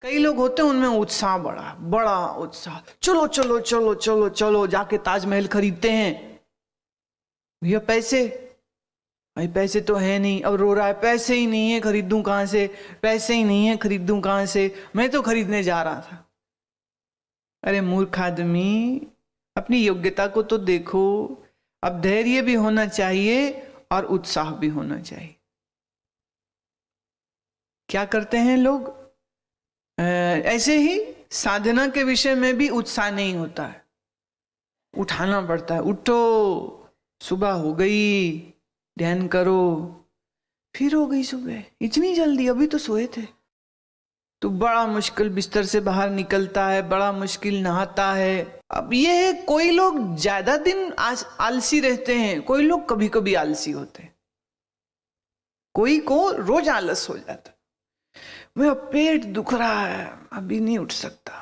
कई लोग होते हैं उनमें उत्साह बड़ा बड़ा उत्साह, चलो चलो चलो चलो चलो, जाके ताजमहल खरीदते हैं। भैया पैसे, भाई पैसे तो है नहीं, अब रो रहा है पैसे ही नहीं है, खरीदूं कहां से, पैसे ही नहीं है, खरीदूं कहां से, मैं तो खरीदने जा रहा था। अरे मूर्ख आदमी, अपनी योग्यता को तो देखो। अब धैर्य भी होना चाहिए और उत्साह भी होना चाहिए। क्या करते हैं लोग, ऐसे ही साधना के विषय में भी उत्साह नहीं होता है, उठाना पड़ता है, उठो, सुबह हो गई, ध्यान करो, फिर हो गई सुबह, इतनी जल्दी, अभी तो सोए थे। तो बड़ा मुश्किल बिस्तर से बाहर निकलता है, बड़ा मुश्किल नहाता है। अब ये है, कोई लोग ज्यादा दिन आलसी रहते हैं, कोई लोग कभी कभी आलसी होते हैं, कोई को रोज आलस हो जाता है। मेरा पेट दुख रहा है, अभी नहीं उठ सकता,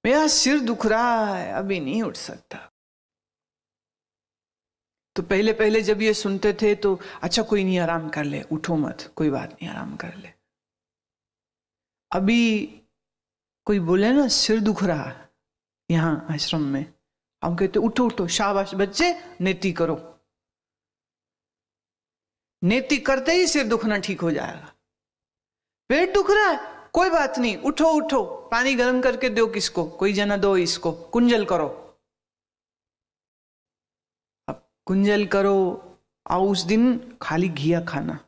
मेरा सिर दुख रहा है, अभी नहीं उठ सकता। तो पहले पहले जब ये सुनते थे तो अच्छा कोई नहीं, आराम कर ले, उठो मत, कोई बात नहीं, आराम कर ले। अभी कोई बोले ना सिर दुख रहा है यहां आश्रम में, हम कहते उठो उठो, शाबाश बच्चे, नेति करो। नेति करते ही सिर दुखना ठीक हो जाएगा। पेट दुख रहा है, कोई बात नहीं, उठो उठो, पानी गर्म करके दो किसको, कोई जना दो इसको, कुंजल करो। अब कुंजल करो, और उस दिन खाली घिया खाना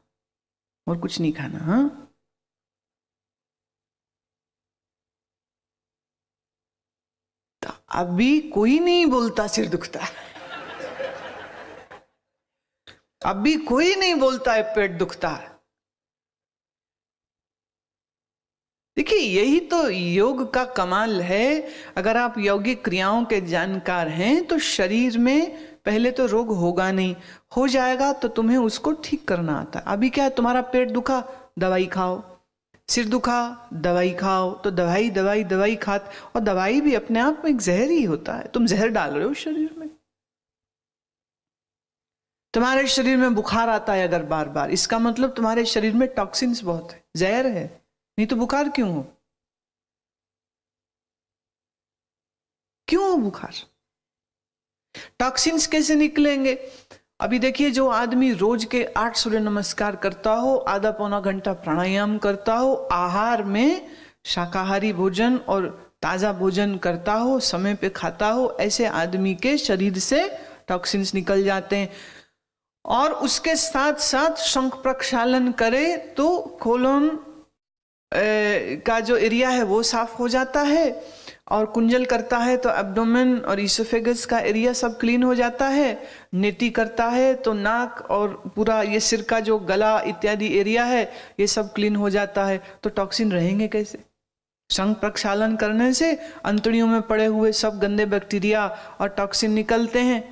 और कुछ नहीं खाना। हाँ, तो अभी कोई नहीं बोलता सिर दुखता है, अभी कोई नहीं बोलता है पेट दुखता है। देखिए यही तो योग का कमाल है। अगर आप यौगिक क्रियाओं के जानकार हैं तो शरीर में पहले तो रोग होगा नहीं, हो जाएगा तो तुम्हें उसको ठीक करना आता है। अभी क्या है, तुम्हारा पेट दुखा, दवाई खाओ, सिर दुखा, दवाई खाओ, तो दवाई दवाई दवाई खाते, और दवाई भी अपने आप में एक जहर ही होता है, तुम जहर डाल रहे हो शरीर में। तुम्हारे शरीर में बुखार आता है अगर बार बार, इसका मतलब तुम्हारे शरीर में टॉक्सिन्स बहुत है, जहर है, नहीं तो बुखार क्यों हो, क्यों हो बुखार? टॉक्सिन्स कैसे निकलेंगे? अभी देखिए, जो आदमी रोज के 8 सूर्य नमस्कार करता हो, आधा पौना घंटा प्राणायाम करता हो, आहार में शाकाहारी भोजन और ताजा भोजन करता हो, समय पे खाता हो, ऐसे आदमी के शरीर से टॉक्सिन्स निकल जाते हैं। और उसके साथ साथ शंख प्रक्षालन करे तो कोलोन का जो एरिया है वो साफ हो जाता है, और कुंजल करता है तो एब्डोमेन और ईसोफेगस का एरिया सब क्लीन हो जाता है। नेति करता है तो नाक और पूरा ये सिर का जो गला इत्यादि एरिया है ये सब क्लीन हो जाता है। तो टॉक्सिन रहेंगे कैसे? शंख प्रक्षालन करने से अंतड़ियों में पड़े हुए सब गंदे बैक्टीरिया और टॉक्सिन निकलते हैं।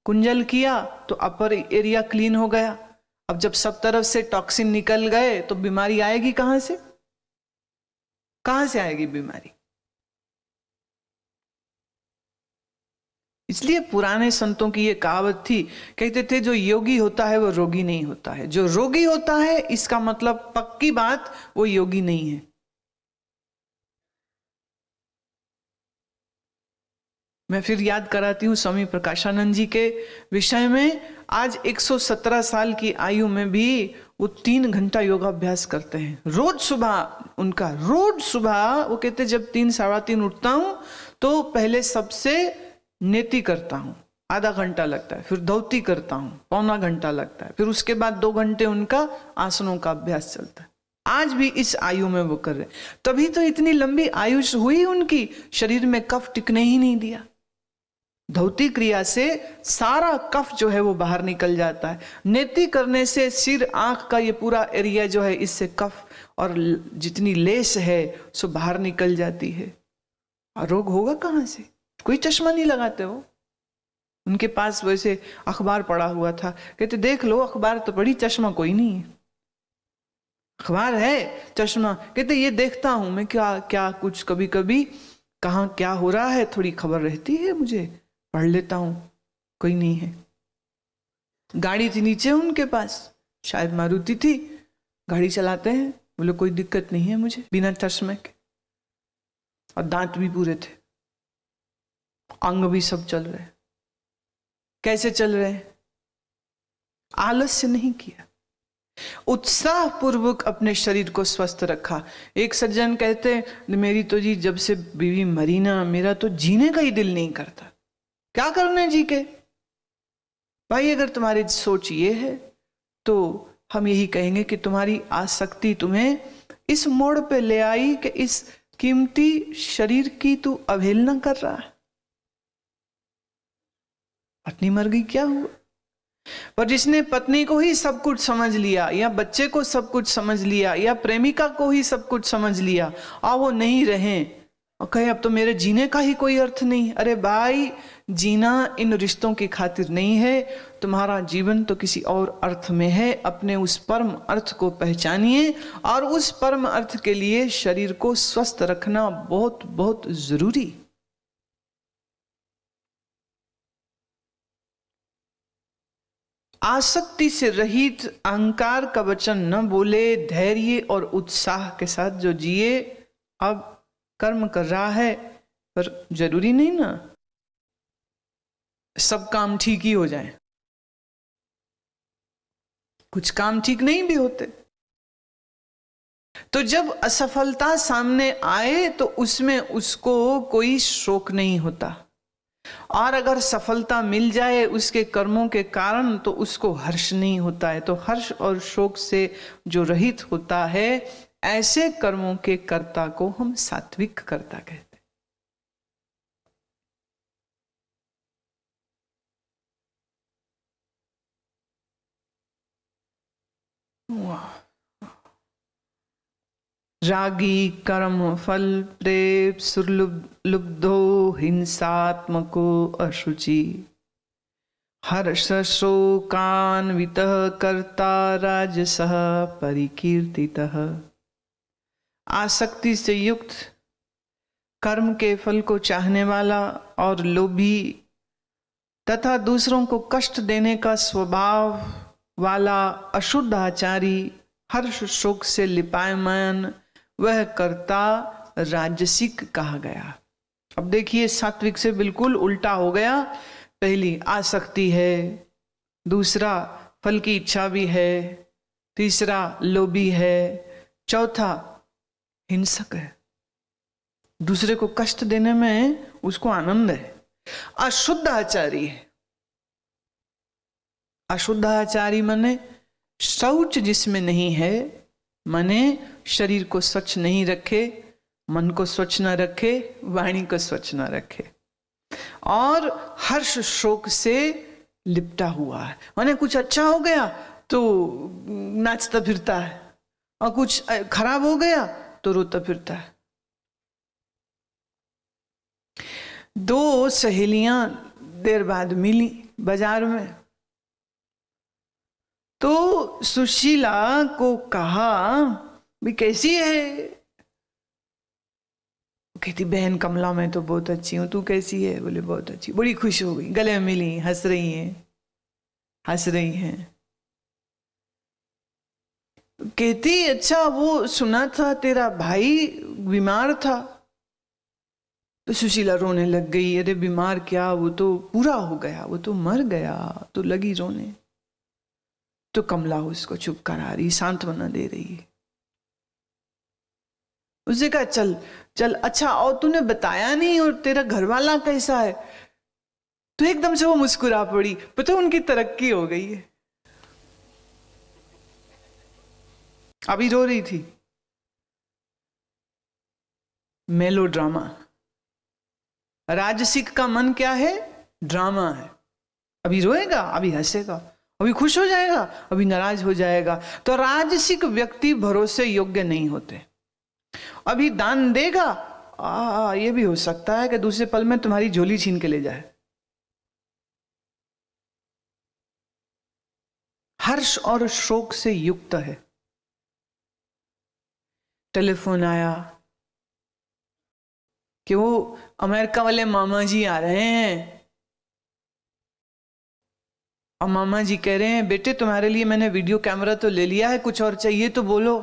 कुंजल किया तो अपर एरिया क्लीन हो गया। अब जब सब तरफ से टॉक्सिन निकल गए तो बीमारी आएगी कहां से? कहां से आएगी बीमारी? इसलिए पुराने संतों की ये कहावत थी, कहते थे जो योगी होता है वो रोगी नहीं होता है, जो रोगी होता है इसका मतलब पक्की बात वो योगी नहीं है। मैं फिर याद कराती हूं स्वामी प्रकाशानंद जी के विषय में। आज 117 साल की आयु में भी वो 3 घंटा योगाभ्यास करते हैं रोज सुबह। उनका रोज सुबह वो कहते जब 3 सवा 3 उठता हूं तो पहले सबसे नेति करता हूं, आधा घंटा लगता है, फिर धौती करता हूं, पौना घंटा लगता है, फिर उसके बाद 2 घंटे उनका आसनों का अभ्यास चलता है। आज भी इस आयु में वो कर रहे, तभी तो इतनी लंबी आयुष हुई उनकी, शरीर में कफ टिकने ही नहीं दिया। धौती क्रिया से सारा कफ जो है वो बाहर निकल जाता है। नेति करने से सिर आंख का ये पूरा एरिया जो है इससे कफ और जितनी लेस है सो बाहर निकल जाती है। और रोग होगा कहां से? कोई चश्मा नहीं लगाते हो। उनके पास वैसे अखबार पड़ा हुआ था, कहते देख लो अखबार तो पड़ी, चश्मा कोई नहीं है। अखबार है, चश्मा, कहते ये देखता हूं मैं, क्या क्या कुछ कभी कभी कहाँ क्या हो रहा है थोड़ी खबर रहती है मुझे, पढ़ लेता हूं, कोई नहीं है। गाड़ी थी नीचे उनके पास, शायद मारुति थी, गाड़ी चलाते हैं, बोले कोई दिक्कत नहीं है मुझे, बिना चश्मे के, और दांत भी पूरे थे, अंग भी सब चल रहे। कैसे चल रहे? आलस्य नहीं किया, उत्साह पूर्वक अपने शरीर को स्वस्थ रखा। एक सज्जन कहते हैं मेरी तो जी जब से बीवी मरी ना, मेरा तो जीने का ही दिल नहीं करता। क्या करना है जी के? भाई अगर तुम्हारी सोच ये है तो हम यही कहेंगे कि तुम्हारी आसक्ति तुम्हें इस मोड़ पे ले आई कि इस कीमती शरीर की तू अवहेलना कर रहा है। पत्नी मर गई, क्या हुआ? पर जिसने पत्नी को ही सब कुछ समझ लिया, या बच्चे को सब कुछ समझ लिया, या प्रेमिका को ही सब कुछ समझ लिया, और वो नहीं रहे और कहे अब तो मेरे जीने का ही कोई अर्थ नहीं। अरे भाई, जीना इन रिश्तों की खातिर नहीं है, तुम्हारा जीवन तो किसी और अर्थ में है। अपने उस परम अर्थ को पहचानिए, और उस परम अर्थ के लिए शरीर को स्वस्थ रखना बहुत बहुत जरूरी। आसक्ति से रहित अहंकार का वचन न बोले, धैर्य और उत्साह के साथ जो जिए। अब कर्म कर रहा है, पर जरूरी नहीं ना सब काम ठीक ही हो जाए, कुछ काम ठीक नहीं भी होते। तो जब असफलता सामने आए तो उसमें उसको कोई शोक नहीं होता, और अगर सफलता मिल जाए उसके कर्मों के कारण तो उसको हर्ष नहीं होता है। तो हर्ष और शोक से जो रहित होता है, ऐसे कर्मों के कर्ता को हम सात्विक कर्ता कहते हैं। रागी कर्म फल प्रेम सुलुब्धो हिंसात्मको अशुचि हर्ष शोकान्वितः कर्ता राजसः परिकीर्तितः। आसक्ति से युक्त, कर्म के फल को चाहने वाला और लोभी तथा दूसरों को कष्ट देने का स्वभाव वाला अशुद्ध आचारी, हर्ष शोक से लिपायमान, वह कर्ता राजसिक कहा गया। अब देखिए, सात्विक से बिल्कुल उल्टा हो गया। पहली आसक्ति है, दूसरा फल की इच्छा भी है, तीसरा लोभी है, चौथा हिंसक है, दूसरे को कष्ट देने में उसको आनंद है। अशुद्ध आचारी है। अशुद्ध आचारी माने शौच जिसमें नहीं है, माने शरीर को स्वच्छ नहीं रखे, मन को स्वच्छ न रखे, वाणी को स्वच्छ न रखे, और हर्ष शोक से लिपटा हुआ है। माने कुछ अच्छा हो गया तो नाचता फिरता है, और कुछ खराब हो गया तो रोता फिरता है। दो सहेलियां देर बाद मिली बाजार में, तो सुशीला को कहा भी कैसी है? कहती बहन कमला मैं तो बहुत अच्छी हूं, तू कैसी है? बोले बहुत अच्छी। बड़ी खुश हो गई, गले में मिली, हंस रही हैं। कहती अच्छा वो सुना था तेरा भाई बीमार था। तो सुशीला रोने लग गई। अरे बीमार क्या, वो तो पूरा हो गया, वो तो मर गया। तो लगी रोने। तो कमला उसको चुप करा रही, सांत्वना दे रही। उसने कहा चल चल, अच्छा और तूने बताया नहीं, और तेरा घरवाला कैसा है? तो एकदम से वो मुस्कुरा पड़ी। पता उनकी तरक्की हो गई है। अभी रो रही थी। मेलो ड्रामा। राजसिक का मन क्या है? ड्रामा है। अभी रोएगा, अभी हंसेगा, अभी खुश हो जाएगा, अभी नाराज हो जाएगा। तो राजसिक व्यक्ति भरोसे योग्य नहीं होते। अभी दान देगा, ये भी हो सकता है कि दूसरे पल में तुम्हारी झोली छीन के ले जाए। हर्ष और शोक से युक्त है। टेलीफोन आया कि वो अमेरिका वाले मामा जी आ रहे हैं, और मामा जी कह रहे हैं बेटे तुम्हारे लिए मैंने वीडियो कैमरा तो ले लिया है, कुछ और चाहिए तो बोलो।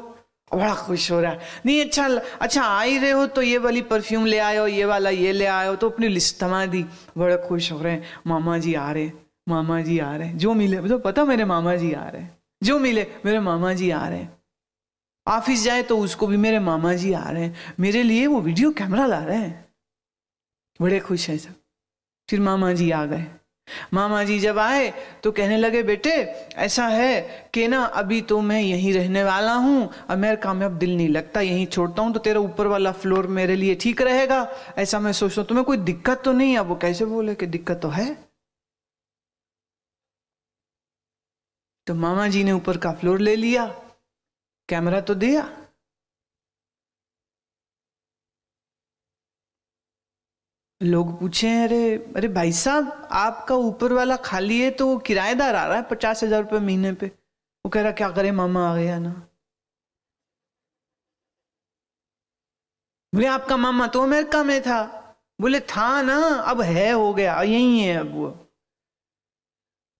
बड़ा खुश हो रहा है। नहीं अच्छा आ ही रहे हो तो ये वाली परफ्यूम ले आए हो, ये वाला ये ले आए हो, तो अपनी लिस्ट थमा दी। बड़े खुश हो रहे हैं, मामा जी आ रहे, मामा जी आ रहे हैं, जो मिले तो पता मेरे मामा जी आ रहे हैं, जो मिले मेरे मामा जी आ रहे हैं। ऑफिस जाए तो उसको भी मेरे मामा जी आ रहे हैं, मेरे लिए वो वीडियो कैमरा ला रहे हैं, बड़े खुश हैं सब। फिर मामा जी आ गए। मामा जी जब आए तो कहने लगे, बेटे ऐसा है कि ना अभी तो मैं यहीं रहने वाला हूँ, अब मेरा काम में अब दिल नहीं लगता, यहीं छोड़ता हूँ, तो तेरा ऊपर वाला फ्लोर मेरे लिए ठीक रहेगा, ऐसा मैं सोचता हूँ, तुम्हें कोई दिक्कत तो नहीं है? अब वो कैसे बोले कि दिक्कत तो है। तो मामा जी ने ऊपर का फ्लोर ले लिया, कैमरा तो दिया। लोग पूछे, अरे अरे भाई साहब आपका ऊपर वाला खाली है, तो वो किराएदार आ रहा है 50,000 रुपये महीने पे। वो कह रहा क्या करे, मामा आ गया ना। बोले आपका मामा तो अमेरिका में था। बोले था ना, अब है, हो गया, यही है अब वो।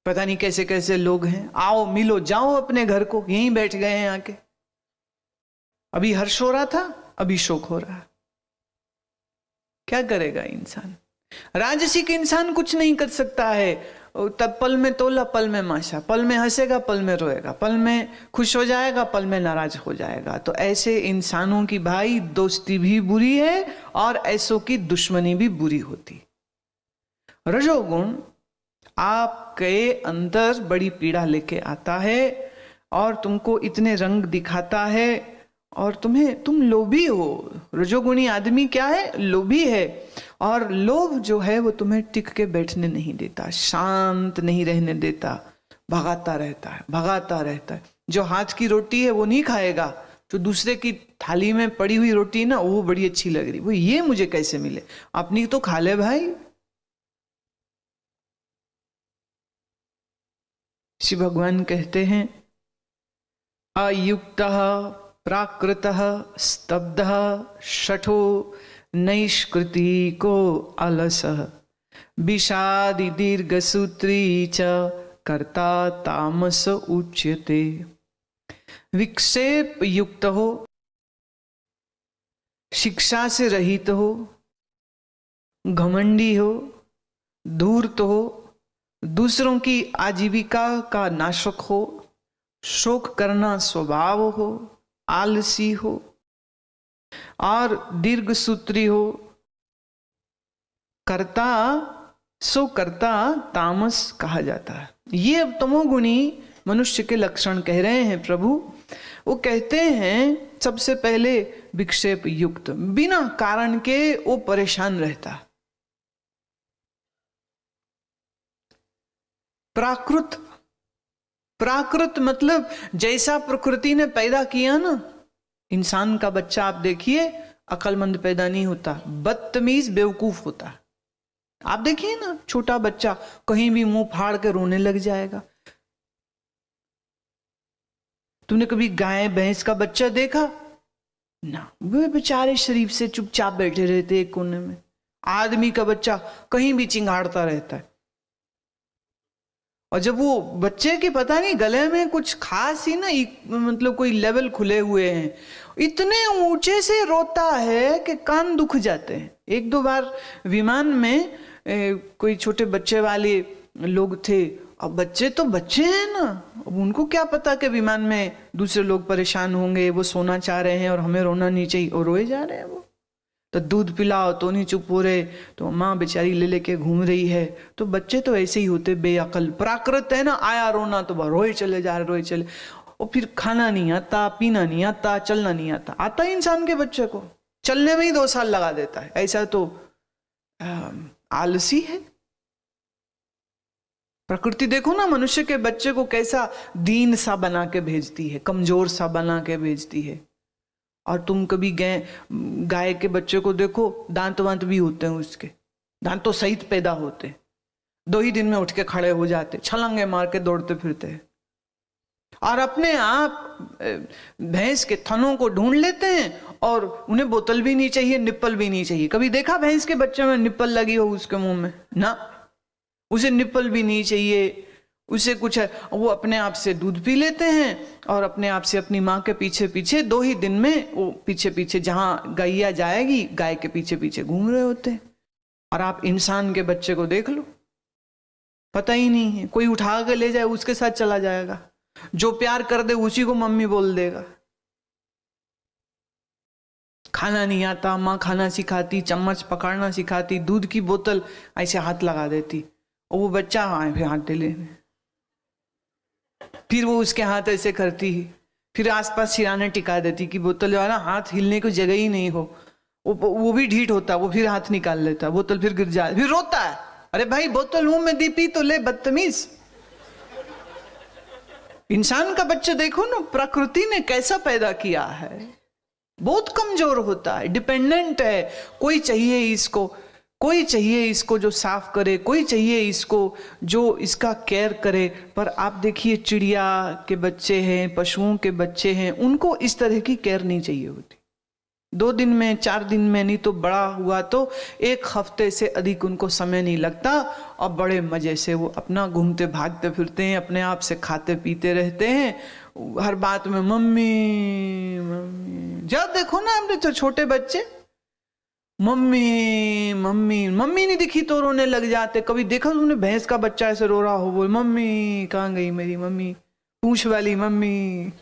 पता नहीं कैसे कैसे लोग हैं, आओ मिलो जाओ अपने घर को, यहीं बैठ गए हैं आके। अभी हर्ष हो रहा था, अभी शोक हो रहा है। क्या करेगा इंसान? राजसिक इंसान कुछ नहीं कर सकता है। तब पल में तोला पल में माशा, पल में हंसेगा पल में रोएगा, पल में खुश हो जाएगा पल में नाराज हो जाएगा। तो ऐसे इंसानों की भाई दोस्ती भी बुरी है और ऐसों की दुश्मनी भी बुरी होती। रजोगुण आपके अंदर बड़ी पीड़ा लेके आता है और तुमको इतने रंग दिखाता है और तुम लोभी हो। रजोगुणी आदमी क्या है? लोभी है। और लोभ जो है वो तुम्हें टिक के बैठने नहीं देता, शांत नहीं रहने देता, भगाता रहता है, भगाता रहता है। जो हाथ की रोटी है वो नहीं खाएगा, जो दूसरे की थाली में पड़ी हुई रोटी ना वो बड़ी अच्छी लग रही, वो ये मुझे कैसे मिले, अपनी तो खा ले भाई। शिव भगवान कहते हैं, अयुक्तः प्राकृतः स्तब्धः शठो नैष्कृति को अलसः विषादि दीर्घसूत्री च कर्ता तामस उच्यते। विक्षेप युक्त हो, शिक्षा से रहित हो, घमंडी हो, धूर्त हो, दूसरों की आजीविका का नाशक हो, शोक करना स्वभाव हो, आलसी हो और दीर्घ सूत्री हो, कर्ता सो कर्ता तामस कहा जाता है। ये अब तमोगुणी मनुष्य के लक्षण कह रहे हैं प्रभु। वो कहते हैं सबसे पहले विक्षेप युक्त, बिना कारण के वो परेशान रहता। प्राकृत मतलब जैसा प्रकृति ने पैदा किया ना। इंसान का बच्चा आप देखिए अक्लमंद पैदा नहीं होता, बदतमीज बेवकूफ होता। आप देखिए ना छोटा बच्चा कहीं भी मुंह फाड़ के रोने लग जाएगा। तुमने कभी गाय भैंस का बच्चा देखा ना? वे बेचारे शरीफ से चुपचाप बैठे रहते एक कोने में। आदमी का बच्चा कहीं भी चिंगाड़ता रहता है। और जब वो बच्चे के पता नहीं गले में कुछ खास ही ना, मतलब कोई लेवल खुले हुए हैं, इतने ऊंचे से रोता है कि कान दुख जाते हैं। एक दो बार विमान में कोई छोटे बच्चे वाले लोग थे। अब बच्चे तो बच्चे हैं ना, अब उनको क्या पता कि विमान में दूसरे लोग परेशान होंगे, वो सोना चाह रहे हैं और हमें रोना नहीं चाहिए, और रोए जा रहे हैं। वो तो दूध पिलाओ तो नहीं चुप हो रहे, तो माँ बेचारी ले लेके घूम रही है। तो बच्चे तो ऐसे ही होते, बेअकल। प्राकृत है ना, आया रोना तो रोए चले जा रहे, रोए चले। और फिर खाना नहीं आता, पीना नहीं आता, चलना नहीं आता। आता है इंसान के बच्चे को, चलने में ही 2 साल लगा देता है। ऐसा तो आलसी है। प्रकृति देखो ना मनुष्य के बच्चे को कैसा दीन सा बना के भेजती है, कमजोर सा बना के भेजती है। और तुम कभी गाय के बच्चे को देखो, दांत वांत भी होते हैं उसके, दांतों सहित पैदा होते, 2 ही दिन में उठ के खड़े हो जाते, छलांगे मार के दौड़ते फिरते। और अपने आप भैंस के थनों को ढूंढ लेते हैं और उन्हें बोतल भी नहीं चाहिए, निप्पल भी नहीं चाहिए। कभी देखा भैंस के बच्चे में निप्पल लगी हो उसके मुंह में? ना, उसे निप्पल भी नहीं चाहिए, उसे कुछ है, वो अपने आप से दूध पी लेते हैं और अपने आप से अपनी माँ के पीछे पीछे 2 ही दिन में वो पीछे पीछे जहां गैया जाएगी गाय के पीछे पीछे घूम रहे होते हैं। और आप इंसान के बच्चे को देख लो, पता ही नहीं है, कोई उठा के ले जाए उसके साथ चला जाएगा, जो प्यार कर दे उसी को मम्मी बोल देगा। खाना नहीं आता, माँ खाना सिखाती, चम्मच पकड़ना सिखाती, दूध की बोतल ऐसे हाथ लगा देती और वो बच्चा आए फिर हाथ ले, फिर वो उसके हाथ ऐसे करती, फिर आसपास सिराने टिका देती कि बोतल जो है ना हाथ हिलने को जगह ही नहीं हो। वो भी ढीठ होता, वो फिर हाथ निकाल लेता, बोतल फिर गिर जाए, फिर रोता है, अरे भाई बोतल मुंह में दी, पी तो ले, बदतमीज। इंसान का बच्चा देखो ना, प्रकृति ने कैसा पैदा किया है, बहुत कमजोर होता है, डिपेंडेंट है। कोई चाहिए इसको, कोई चाहिए इसको जो साफ करे, कोई चाहिए इसको जो इसका केयर करे। पर आप देखिए चिड़िया के बच्चे हैं, पशुओं के बच्चे हैं, उनको इस तरह की केयर नहीं चाहिए होती। 2 दिन में 4 दिन में, नहीं तो बड़ा हुआ तो 1 हफ्ते से अधिक उनको समय नहीं लगता और बड़े मजे से वो अपना घूमते भागते फिरते हैं, अपने आप से खाते पीते रहते हैं, हर बात में मम्मी मम्मी। जब देखो ना हमने तो छोटे बच्चे मम्मी मम्मी, मम्मी नहीं दिखी तो रोने लग जाते। कभी देखा तुमने भैंस का बच्चा ऐसे रो रहा हो, बोल मम्मी कहाँ गई मेरी मम्मी, पूंछ वाली मम्मी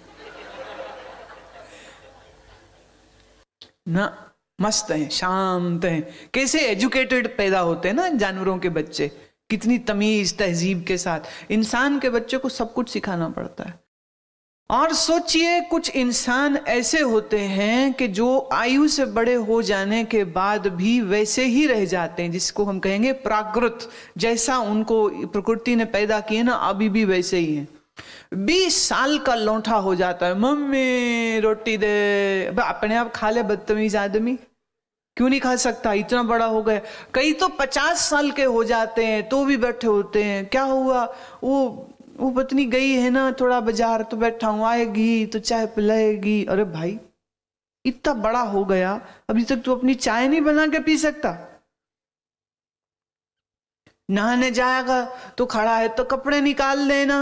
ना। मस्त हैं, शांत हैं, कैसे एजुकेटेड पैदा होते हैं ना जानवरों के बच्चे, कितनी तमीज तहजीब के साथ। इंसान के बच्चे को सब कुछ सिखाना पड़ता है। और सोचिए कुछ इंसान ऐसे होते हैं कि जो आयु से बड़े हो जाने के बाद भी वैसे ही रह जाते हैं, जिसको हम कहेंगे प्राकृत, जैसा उनको प्रकृति ने पैदा किए ना अभी भी वैसे ही हैं। 20 साल का लौंठा हो जाता है, मम्मी रोटी दे, अपने आप खा ले बदतमीज आदमी, क्यों नहीं खा सकता, इतना बड़ा हो गया। कई तो 50 साल के हो जाते हैं तो भी बैठे होते हैं, क्या हुआ, वो पत्नी गई है ना थोड़ा बाजार, तो बैठा हूं, आएगी तो चाय पिलाएगी। अरे भाई इतना बड़ा हो गया, अभी तक तू अपनी चाय नहीं बना के पी सकता। नहाने जाएगा तो खड़ा है तो कपड़े निकाल लेना,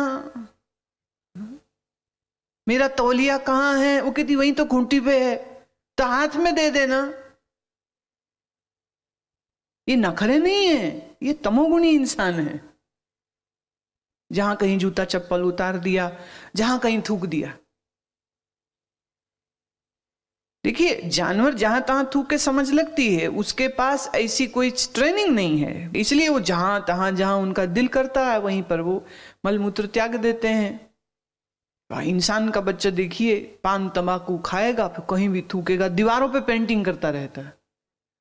मेरा तौलिया कहाँ है, वो कहती वहीं तो खूंटी पे है, तो हाथ में दे देना। ये नखरे नहीं है, ये तमोगुणी इंसान है। जहां कहीं जूता चप्पल उतार दिया, जहां कहीं थूक दिया। देखिए जानवर जहां तहां थूक के समझ लगती है, उसके पास ऐसी कोई ट्रेनिंग नहीं है, इसलिए वो जहां तहां जहां उनका दिल करता है वहीं पर वो मलमूत्र त्याग देते हैं। इंसान का बच्चा देखिए पान तंबाकू खाएगा, फिर कहीं भी थूकेगा, दीवारों पे पेंटिंग करता रहता है।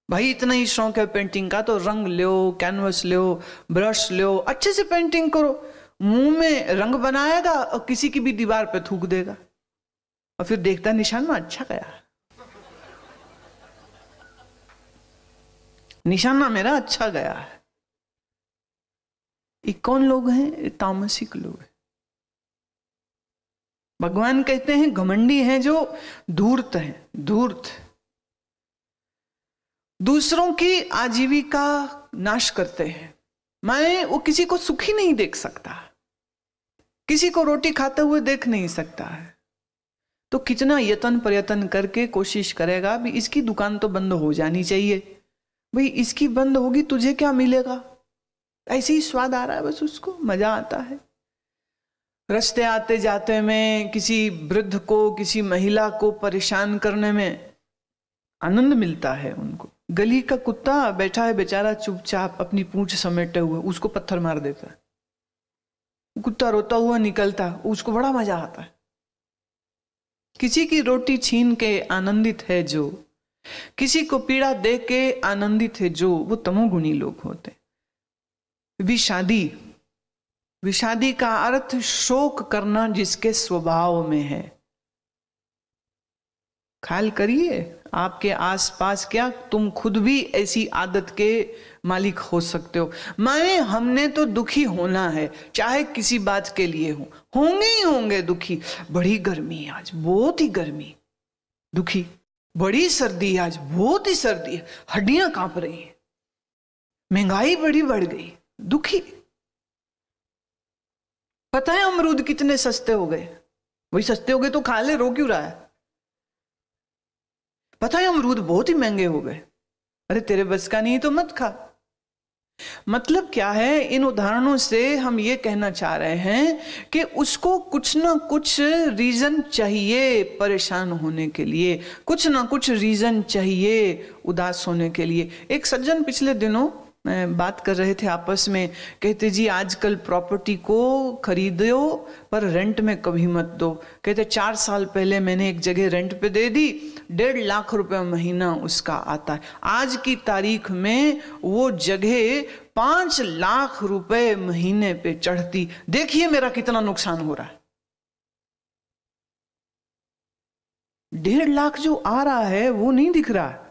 भाई इतना ही शौक है पेंटिंग का तो रंग लो, कैनवस लो, ब्रश लो, अच्छे से पेंटिंग करो। मुंह में रंग बनाएगा और किसी की भी दीवार पे थूक देगा और फिर देखता निशान में अच्छा गया, निशाना मेरा अच्छा गया है। ये कौन लोग हैं? तामसिक लोग हैं। भगवान कहते हैं घमंडी हैं जो धूर्त हैं, धूर्त, दूसरों की आजीविका नाश करते हैं। माने वो किसी को सुखी नहीं देख सकता, किसी को रोटी खाते हुए देख नहीं सकता है, तो कितना यत्न प्रयत्न करके कोशिश करेगा भी इसकी दुकान तो बंद हो जानी चाहिए, भाई इसकी बंद होगी तुझे क्या मिलेगा, ऐसे ही स्वाद आ रहा है, बस उसको मजा आता है। रास्ते आते जाते में किसी वृद्ध को, किसी महिला को परेशान करने में आनंद मिलता है उनको। गली का कुत्ता बैठा है बेचारा चुपचाप अपनी पूंछ समेटे हुए, उसको पत्थर मार देता है, कुत्ता रोता हुआ निकलता, उसको बड़ा मजा आता है। किसी की रोटी छीन के आनंदित है जो, किसी को पीड़ा दे के आनंदित है जो, वो तमोगुणी लोग होते। विषादी, विषादी का अर्थ शोक करना जिसके स्वभाव में है। ख्याल करिए आपके आसपास, क्या तुम खुद भी ऐसी आदत के मालिक हो सकते हो? माने हमने तो दुखी होना है, चाहे किसी बात के लिए हो, होंगे ही होंगे दुखी। बड़ी गर्मी है आज, बहुत ही गर्मी, दुखी। बड़ी सर्दी है आज, बहुत ही सर्दी है, हड्डियां कांप रही हैं। महंगाई बड़ी बढ़ गई, दुखी। पता है अमरूद कितने सस्ते हो गए? वही सस्ते हो गए तो खा ले, रो क्यों रहा है? पता है अमरूद बहुत ही महंगे हो गए। अरे तेरे बस का नहीं तो मत खा। मतलब क्या है, इन उदाहरणों से हम ये कहना चाह रहे हैं कि उसको कुछ ना कुछ रीजन चाहिए परेशान होने के लिए, कुछ ना कुछ रीजन चाहिए उदास होने के लिए। एक सज्जन पिछले दिनों बात कर रहे थे आपस में, कहते जी आजकल प्रॉपर्टी को खरीदो पर रेंट में कभी मत दो। कहते 4 साल पहले मैंने एक जगह रेंट पे दे दी, 1.5 लाख रुपए महीना उसका आता है। आज की तारीख में वो जगह 5 लाख रुपए महीने पे चढ़ती। देखिए मेरा कितना नुकसान हो रहा है। 1.5 लाख जो आ रहा है वो नहीं दिख रहा है,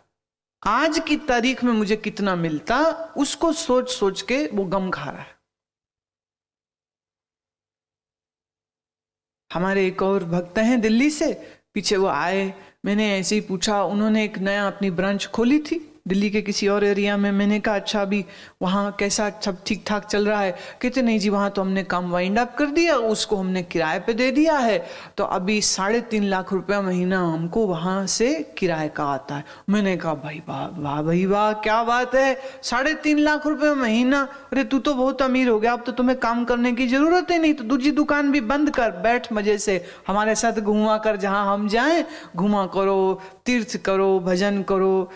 आज की तारीख में मुझे कितना मिलता उसको सोच सोच के वो गम खा रहा है। हमारे एक और भक्त हैं दिल्ली से, पीछे वो आए, मैंने ऐसे ही पूछा, उन्होंने एक नया अपनी ब्रांच खोली थी दिल्ली के किसी और एरिया में। मैंने कहा अच्छा अभी वहाँ कैसा, सब ठीक ठाक चल रहा है? कहते नहीं जी वहाँ तो हमने काम वाइंड अप कर दिया, उसको हमने किराए पे दे दिया है, तो अभी 3.5 लाख रुपया महीना हमको वहाँ से किराए का आता है। मैंने कहा भाई वाह वाह भाई वाह, क्या बात है, 3.5 लाख रुपये महीना। अरे तू तो बहुत अमीर हो गया, अब तो तुम्हें काम करने की जरूरत ही नहीं, तो दूसरी दुकान भी बंद कर, बैठ मजे से हमारे साथ घुमा कर, जहाँ हम जाएं घुमा करो, तीर्थ करो, भजन करो।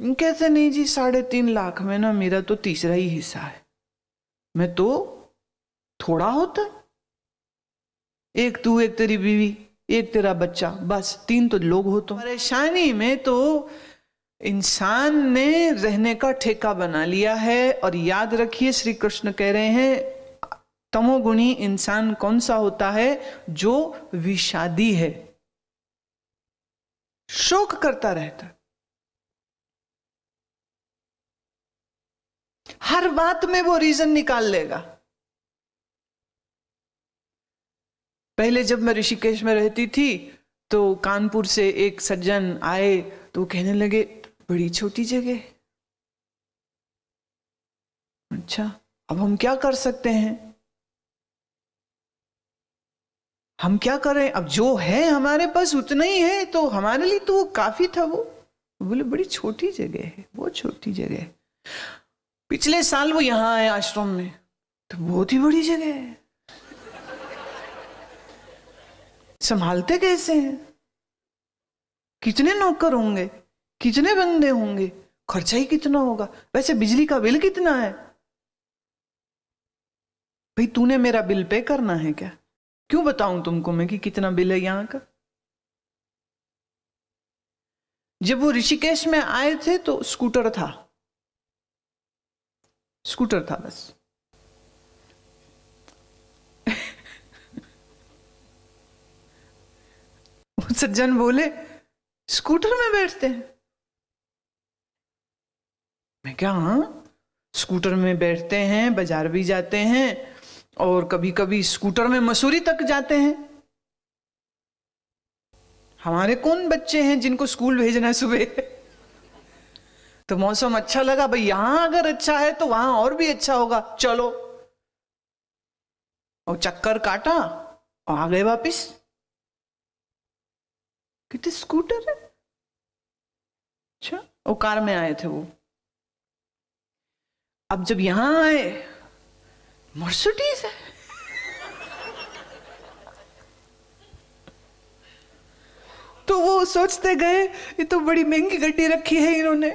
कहते नहीं जी 3.5 लाख में ना मेरा तो तीसरा ही हिस्सा है, मैं तो थोड़ा होता, एक तू, एक तेरी बीवी, एक तेरा बच्चा, बस 3 तो लोग हो। तो परेशानी में तो इंसान ने रहने का ठेका बना लिया है। और याद रखिए श्री कृष्ण कह रहे हैं तमोगुणी इंसान कौन सा होता है? जो विषादी है, शोक करता रहता, हर बात में वो रीजन निकाल लेगा। पहले जब मैं ऋषिकेश में रहती थी तो कानपुर से एक सज्जन आए, तो कहने लगे बड़ी छोटी जगह, अच्छा अब हम क्या कर सकते हैं, हम क्या करें, अब जो है हमारे पास उतना ही है, तो हमारे लिए तो वो काफी था। वो बोले बड़ी छोटी जगह है, बहुत छोटी जगह है। पिछले साल वो यहां आए आश्रम में, तो बहुत ही बड़ी जगह है, संभालते कैसे हैं, कितने नौकर होंगे, कितने बंदे होंगे, खर्चा ही कितना होगा, वैसे बिजली का बिल कितना है? भाई तूने मेरा बिल पे करना है क्या? क्यों बताऊं तुमको मैं कि कितना बिल है यहां का? जब वो ऋषिकेश में आए थे तो स्कूटर था, स्कूटर था बस। सज्जन बोले स्कूटर में बैठते हैं? मैं क्या, हाँ स्कूटर में बैठते हैं, बाजार भी जाते हैं और कभी कभी स्कूटर में मसूरी तक जाते हैं। हमारे कौन बच्चे हैं जिनको स्कूल भेजना है सुबह? तो मौसम अच्छा लगा, भाई यहां अगर अच्छा है तो वहां और भी अच्छा होगा, चलो, और चक्कर काटा और आ गए वापिस। कितने स्कूटर है? अच्छा, वो कार में आए थे वो। अब जब यहां आए मर्सिडीज है। तो वो सोचते गए ये तो बड़ी महंगी गाड़ी रखी है इन्होंने।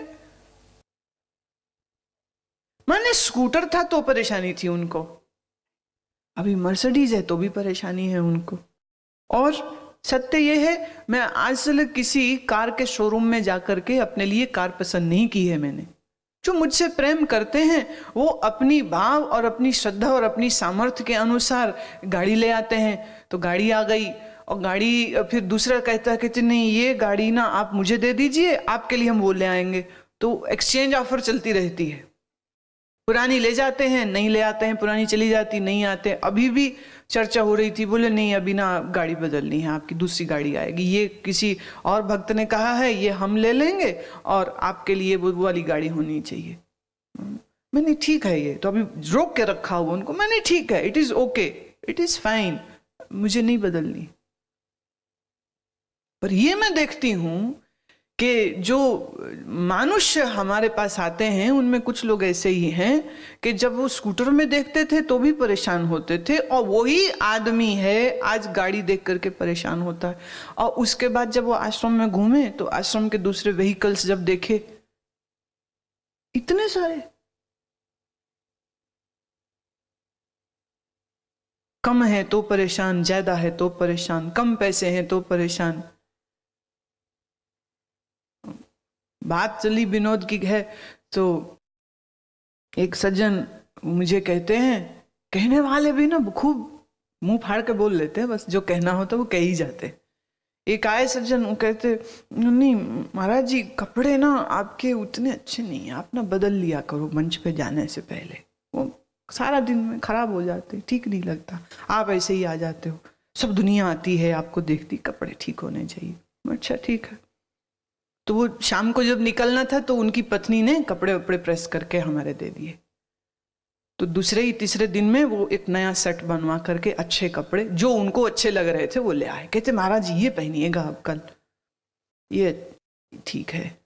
माने स्कूटर था तो परेशानी थी उनको, अभी मर्सिडीज है तो भी परेशानी है उनको। और सत्य यह है, मैं आज से किसी कार के शोरूम में जाकर के अपने लिए कार पसंद नहीं की है मैंने। जो मुझसे प्रेम करते हैं वो अपनी भाव और अपनी श्रद्धा और अपनी सामर्थ्य के अनुसार गाड़ी ले आते हैं। तो गाड़ी आ गई और गाड़ी फिर दूसरा कहता है कि नहीं ये गाड़ी ना आप मुझे दे दीजिए, आपके लिए हम वो ले आएंगे। तो एक्सचेंज ऑफर चलती रहती है, पुरानी ले जाते हैं, नहीं ले आते हैं, पुरानी चली जाती, नहीं आते। अभी भी चर्चा हो रही थी, बोले नहीं अभी ना गाड़ी बदलनी है, आपकी दूसरी गाड़ी आएगी, ये किसी और भक्त ने कहा है ये हम ले लेंगे और आपके लिए वो वाली गाड़ी होनी चाहिए। मैंने ठीक है, ये तो अभी रोक के रखा हुआ उनको। मैंने ठीक है, it is okay, it is fine, मुझे नहीं बदलनी। पर ये मैं देखती हूं कि जो मनुष्य हमारे पास आते हैं उनमें कुछ लोग ऐसे ही हैं कि जब वो स्कूटर में देखते थे तो भी परेशान होते थे, और वही आदमी है आज गाड़ी देख करके परेशान होता है। और उसके बाद जब वो आश्रम में घूमे तो आश्रम के दूसरे व्हीकल्स जब देखे, इतने सारे, कम है तो परेशान, ज्यादा है तो परेशान, कम पैसे हैं तो परेशान। बात चली विनोद की है तो एक सज्जन मुझे कहते हैं, कहने वाले भी ना खूब मुंह फाड़ के बोल लेते हैं, बस जो कहना होता वो कह ही जाते। एक आए सज्जन, वो कहते नहीं महाराज जी कपड़े ना आपके उतने अच्छे नहीं है, आप ना बदल लिया करो मंच पे जाने से पहले, वो सारा दिन में खराब हो जाते, ठीक नहीं लगता, आप ऐसे ही आ जाते हो, सब दुनिया आती है आपको देखती, कपड़े ठीक होने चाहिए। अच्छा ठीक है। तो वो शाम को जब निकलना था तो उनकी पत्नी ने कपड़े वपड़े प्रेस करके हमारे दे दिए। तो दूसरे ही तीसरे दिन में वो एक नया सेट बनवा करके अच्छे कपड़े जो उनको अच्छे लग रहे थे वो ले आए। कहते महाराज जी ये पहनिएगा अब कल, ये ठीक है।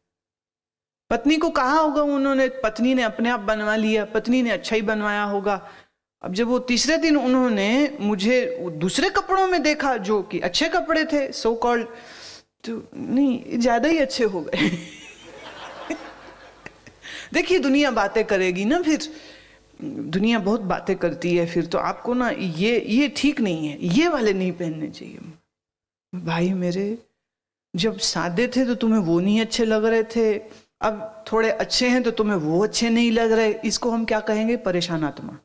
पत्नी को कहा होगा उन्होंने, पत्नी ने अपने आप बनवा लिया, पत्नी ने अच्छा ही बनवाया होगा। अब जब वो तीसरे दिन उन्होंने मुझे दूसरे कपड़ों में देखा जो कि अच्छे कपड़े थे सो कॉल्ड, तो नहीं ज्यादा ही अच्छे हो गए। देखिए दुनिया बातें करेगी ना, फिर दुनिया बहुत बातें करती है, फिर तो आपको ना ये ठीक नहीं है, ये वाले नहीं पहनने चाहिए। भाई मेरे जब सादे थे तो तुम्हें वो नहीं अच्छे लग रहे थे, अब थोड़े अच्छे हैं तो तुम्हें वो अच्छे नहीं लग रहे, इसको हम क्या कहेंगे? परेशान आत्मा।